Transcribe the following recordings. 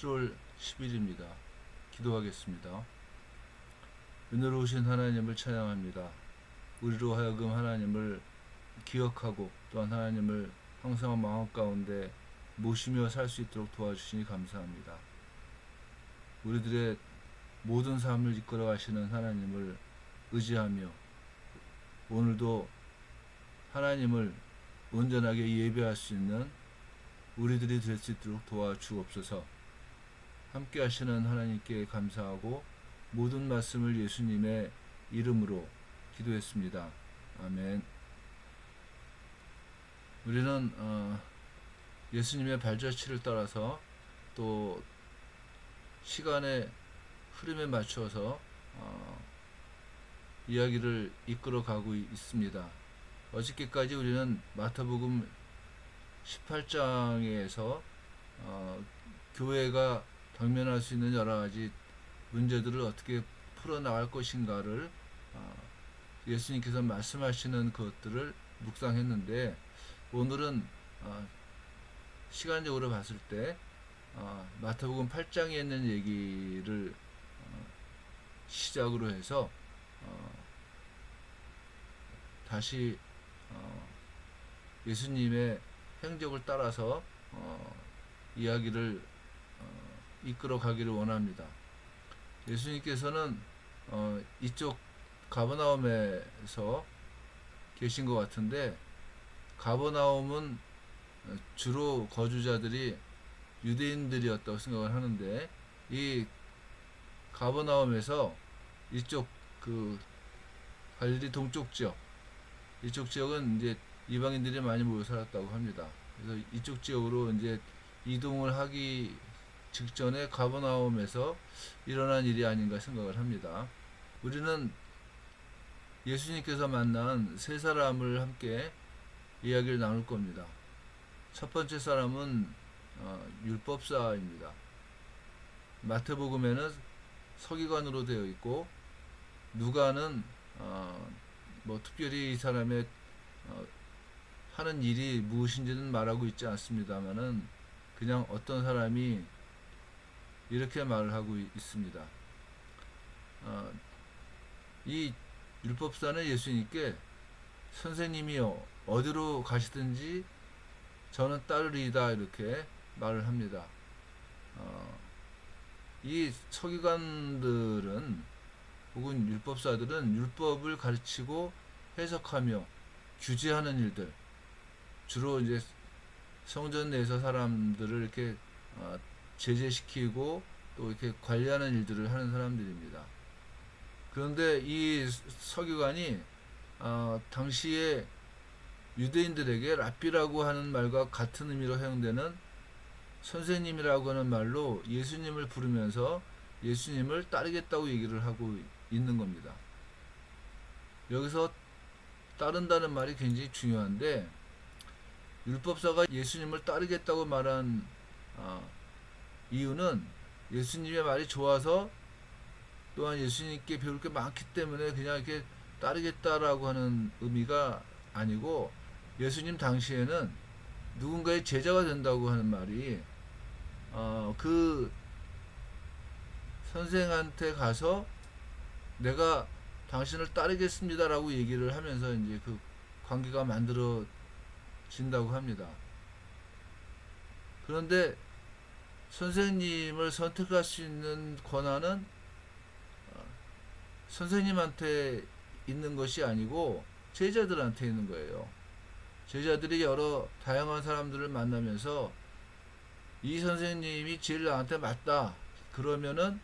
7월 10일입니다. 기도하겠습니다. 은혜로우신 하나님을 찬양합니다. 우리로 하여금 하나님을 기억하고 또한 하나님을 항상 마음 가운데 모시며 살 수 있도록 도와주시니 감사합니다. 우리들의 모든 삶을 이끌어 가시는 하나님을 의지하며 오늘도 하나님을 온전하게 예배할 수 있는 우리들이 될 수 있도록 도와주옵소서. 함께 하시는 하나님께 감사하고 모든 말씀을 예수님의 이름으로 기도했습니다. 아멘. 우리는 예수님의 발자취를 따라서 또 시간의 흐름에 맞춰서 이야기를 이끌어 가고 있습니다. 어저께까지 우리는 마태복음 18장에서 교회가 당면할 수 있는 여러 가지 문제들을 어떻게 풀어나갈 것인가를 예수님께서 말씀하시는 것들을 묵상했는데, 오늘은 시간적으로 봤을 때 마태복음 8장에 있는 얘기를 시작으로 해서 다시 예수님의 행적을 따라서 이야기를 이끌어 가기를 원합니다. 예수님께서는 이쪽 가버나움에서 계신 것 같은데, 가버나움은 주로 거주자들이 유대인들이었다고 생각을 하는데, 이 가버나움에서 이쪽 갈릴리 동쪽 지역, 이쪽 지역은 이제 이방인들이 많이 모여 살았다고 합니다. 그래서 이쪽 지역으로 이제 이동을 하기 직전에 가버나움에서 일어난 일이 아닌가 생각을 합니다. 우리는 예수님께서 만난 세 사람을 함께 이야기를 나눌 겁니다. 첫 번째 사람은 율법사입니다. 마태복음에는 서기관으로 되어 있고, 누가는 특별히 이 사람의 하는 일이 무엇인지는 말하고 있지 않습니다만은 그냥 어떤 사람이 이렇게 말을 하고 있습니다. 이 율법사는 예수님께 선생님이요, 어디로 가시든지 저는 따르리이다, 이렇게 말을 합니다. 이 서기관들은 혹은 율법사들은 율법을 가르치고 해석하며 규제하는 일들, 주로 이제 성전 내에서 사람들을 이렇게 제재시키고 또 이렇게 관리하는 일들을 하는 사람들입니다. 그런데 이 서기관이 당시에 유대인들에게 랍비라고 하는 말과 같은 의미로 사용되는 선생님이라고 하는 말로 예수님을 부르면서 예수님을 따르겠다고 얘기를 하고 있는 겁니다. 여기서 따른다는 말이 굉장히 중요한데, 율법사가 예수님을 따르겠다고 말한 이유는 예수님의 말이 좋아서, 또한 예수님께 배울 게 많기 때문에 그냥 이렇게 따르겠다라고 하는 의미가 아니고, 예수님 당시에는 누군가의 제자가 된다고 하는 말이 그 선생한테 가서 내가 당신을 따르겠습니다라고 얘기를 하면서 이제 그 관계가 만들어진다고 합니다. 그런데 선생님을 선택할 수 있는 권한은 선생님한테 있는 것이 아니고 제자들한테 있는 거예요. 제자들이 여러 다양한 사람들을 만나면서 이 선생님이 제일 나한테 맞다 그러면은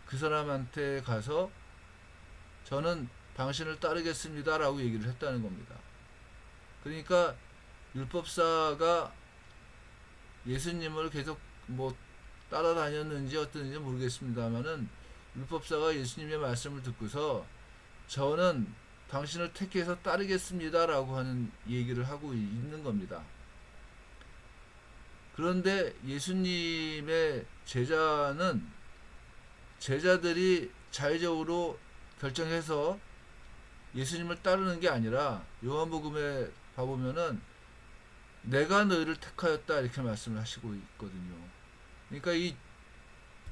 그 사람한테 가서 저는 당신을 따르겠습니다 라고 얘기를 했다는 겁니다. 그러니까 율법사가 예수님을 계속 따라다녔는지 어떤지 모르겠습니다만은, 율법사가 예수님의 말씀을 듣고서 저는 당신을 택해서 따르겠습니다 라고 하는 얘기를 하고 있는 겁니다. 그런데 예수님의 제자는 제자들이 자의적으로 결정해서 예수님을 따르는 게 아니라, 요한복음에 봐보면은 내가 너희를 택하였다 이렇게 말씀을 하시고 있거든요. 그러니까 이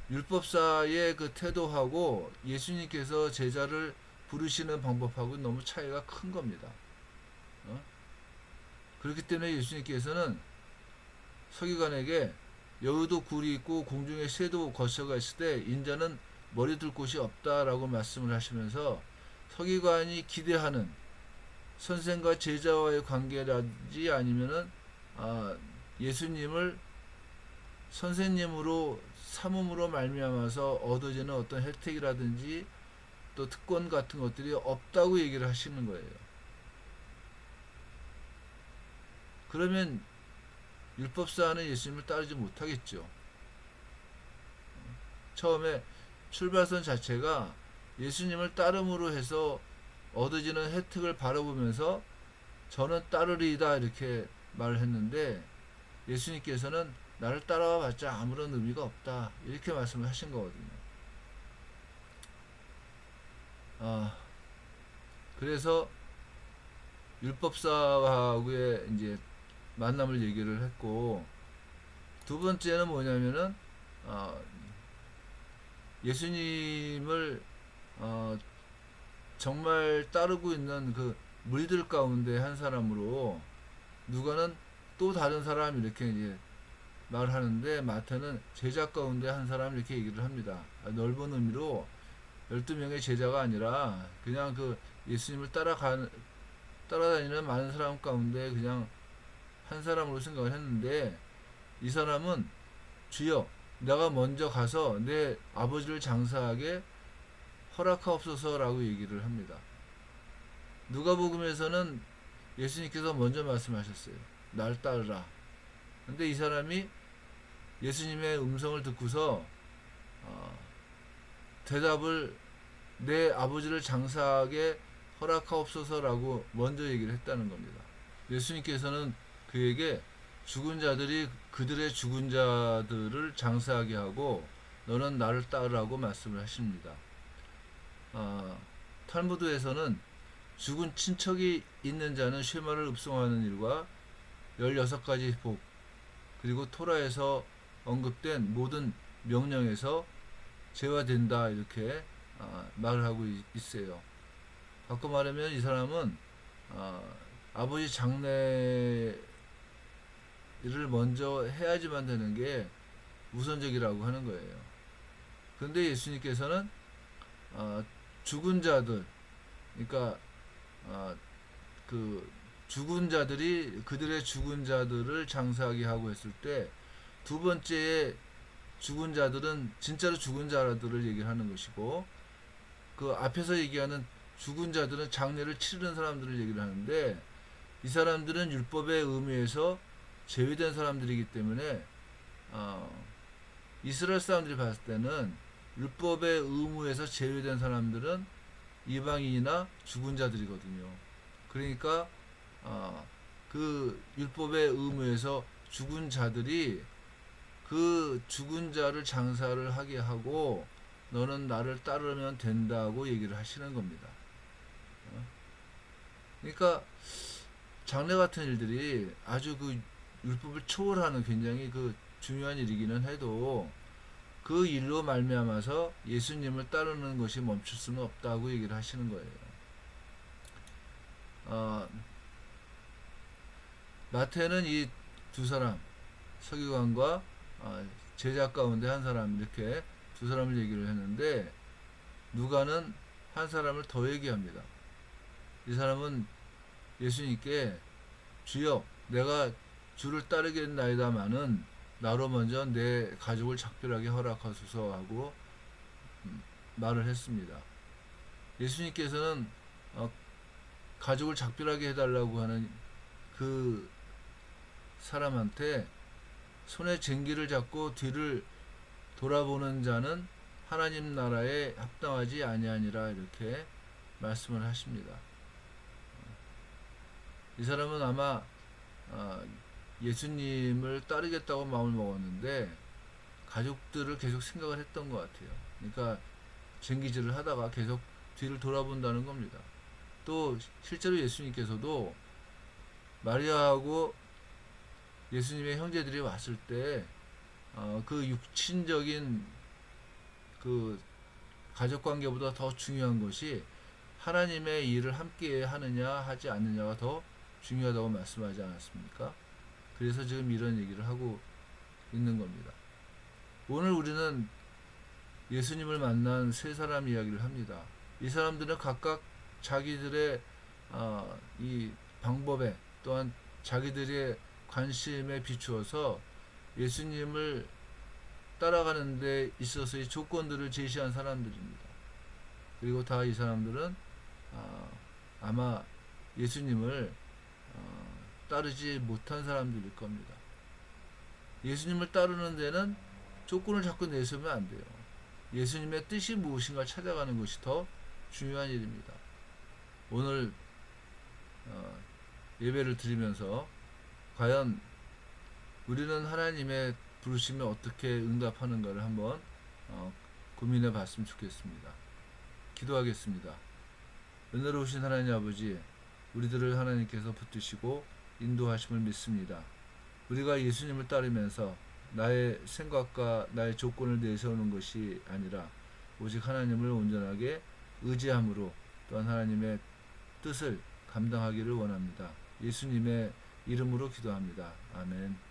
율법사의 그 태도하고 예수님께서 제자를 부르시는 방법하고 너무 차이가 큰 겁니다. 어? 그렇기 때문에 예수님께서는 서기관에게 여기도 굴이 있고 공중에 새도 거처가 있을 때 인자는 머리 둘 곳이 없다라고 말씀을 하시면서 서기관이 기대하는 선생과 제자와의 관계라든지 아니면은 예수님을 선생님으로 삼음으로 말미암아서 얻어지는 어떤 혜택이라든지 또 특권 같은 것들이 없다고 얘기를 하시는 거예요. 그러면 율법사는 예수님을 따르지 못하겠죠. 처음에 출발선 자체가 예수님을 따름으로 해서 얻어지는 혜택을 바라보면서 저는 따르리이다 이렇게 말을 했는데 예수님께서는 나를 따라와 봤자 아무런 의미가 없다 이렇게 말씀을 하신 거거든요. 그래서 율법사하고의 이제 만남을 얘기를 했고 두 번째는 뭐냐면은 예수님을 정말 따르고 있는 그 무리들 가운데 한 사람으로 누가는 또 다른 사람 이렇게 이제 말하는데 마태는 제자 가운데 한 사람 이렇게 얘기를 합니다. 넓은 의미로 12명의 제자가 아니라 그냥 그 예수님을 따라다니는 많은 사람 가운데 그냥 한 사람으로 생각을 했는데 이 사람은 주여 내가 먼저 가서 내 아버지를 장사하게 허락하옵소서라고 얘기를 합니다. 누가복음에서는 예수님께서 먼저 말씀하셨어요. 날 따르라. 근데 이 사람이 예수님의 음성을 듣고서 대답을 내 아버지를 장사하게 허락하옵소서라고 먼저 얘기를 했다는 겁니다. 예수님께서는 그에게 죽은 자들이 그들의 죽은 자들을 장사하게 하고 너는 나를 따르라고 말씀을 하십니다. 탈무드에서는 죽은 친척이 있는 자는 쉐마를 읍송하는 일과 16가지 복 그리고 토라에서 언급된 모든 명령에서 제외된다 이렇게 말을 하고 있어요. 바꿔 말하면 이 사람은 아버지 장례를 먼저 해야지만 되는 게 우선적이라고 하는 거예요. 그런데 예수님께서는 죽은 자들, 그러니까 그 죽은 자들이 그들의 죽은 자들을 장사하게 하고 했을 때 두 번째에 죽은 자들은 진짜로 죽은 자들을 얘기하는 것이고 그 앞에서 얘기하는 죽은 자들은 장례를 치르는 사람들을 얘기를 하는데 이 사람들은 율법의 의미에서 제외된 사람들이기 때문에 이스라엘 사람들이 봤을 때는 율법의 의무에서 제외된 사람들은 이방인이나 죽은 자들이거든요. 그러니까 그 율법의 의무에서 죽은 자들이 그 죽은 자를 장사를 하게 하고 너는 나를 따르면 된다고 얘기를 하시는 겁니다. 그러니까 장례 같은 일들이 아주 그 율법을 초월하는 굉장히 그 중요한 일이기는 해도 그 일로 말미암아서 예수님을 따르는 것이 멈출 수는 없다고 얘기를 하시는 거예요. 마태는 이 두 사람 서기관과 제자 가운데 한 사람 이렇게 두 사람을 얘기를 했는데 누가는 한 사람을 더 얘기합니다. 이 사람은 예수님께 주여 내가 주를 따르겠나이다마는 나로 먼저 내 가족을 작별하게 허락하소서 하고 말을 했습니다. 예수님께서는 가족을 작별하게 해달라고 하는 그 사람한테 손에 쟁기를 잡고 뒤를 돌아보는 자는 하나님 나라에 합당하지 아니하니라 이렇게 말씀을 하십니다. 이 사람은 아마 예수님을 따르겠다고 마음을 먹었는데 가족들을 계속 생각을 했던 것 같아요. 그러니까 쟁기질을 하다가 계속 뒤를 돌아본다는 겁니다. 또 실제로 예수님께서도 마리아하고 예수님의 형제들이 왔을 때 그 육신적인 그 가족 관계보다 더 중요한 것이 하나님의 일을 함께 하느냐 하지 않느냐가 더 중요하다고 말씀하지 않았습니까? 그래서 지금 이런 얘기를 하고 있는 겁니다. 오늘 우리는 예수님을 만난 세 사람 이야기를 합니다. 이 사람들은 각각 자기들의 이 방법에 또한 자기들의 관심에 비추어서 예수님을 따라가는 데 있어서의 조건들을 제시한 사람들입니다. 그리고 다 이 사람들은 아마 예수님을 따르지 못한 사람들일 겁니다. 예수님을 따르는 데는 조건을 자꾸 내세우면 안 돼요. 예수님의 뜻이 무엇인가 찾아가는 것이 더 중요한 일입니다. 오늘 예배를 드리면서 과연 우리는 하나님의 부르심에 어떻게 응답하는가를 한번 고민해 봤으면 좋겠습니다. 기도하겠습니다. 은혜로우신 하나님 아버지, 우리들을 하나님께서 붙드시고 인도하심을 믿습니다. 우리가 예수님을 따르면서 나의 생각과 나의 조건을 내세우는 것이 아니라 오직 하나님을 온전하게 의지함으로 또한 하나님의 뜻을 감당하기를 원합니다. 예수님의 이름으로 기도합니다. 아멘.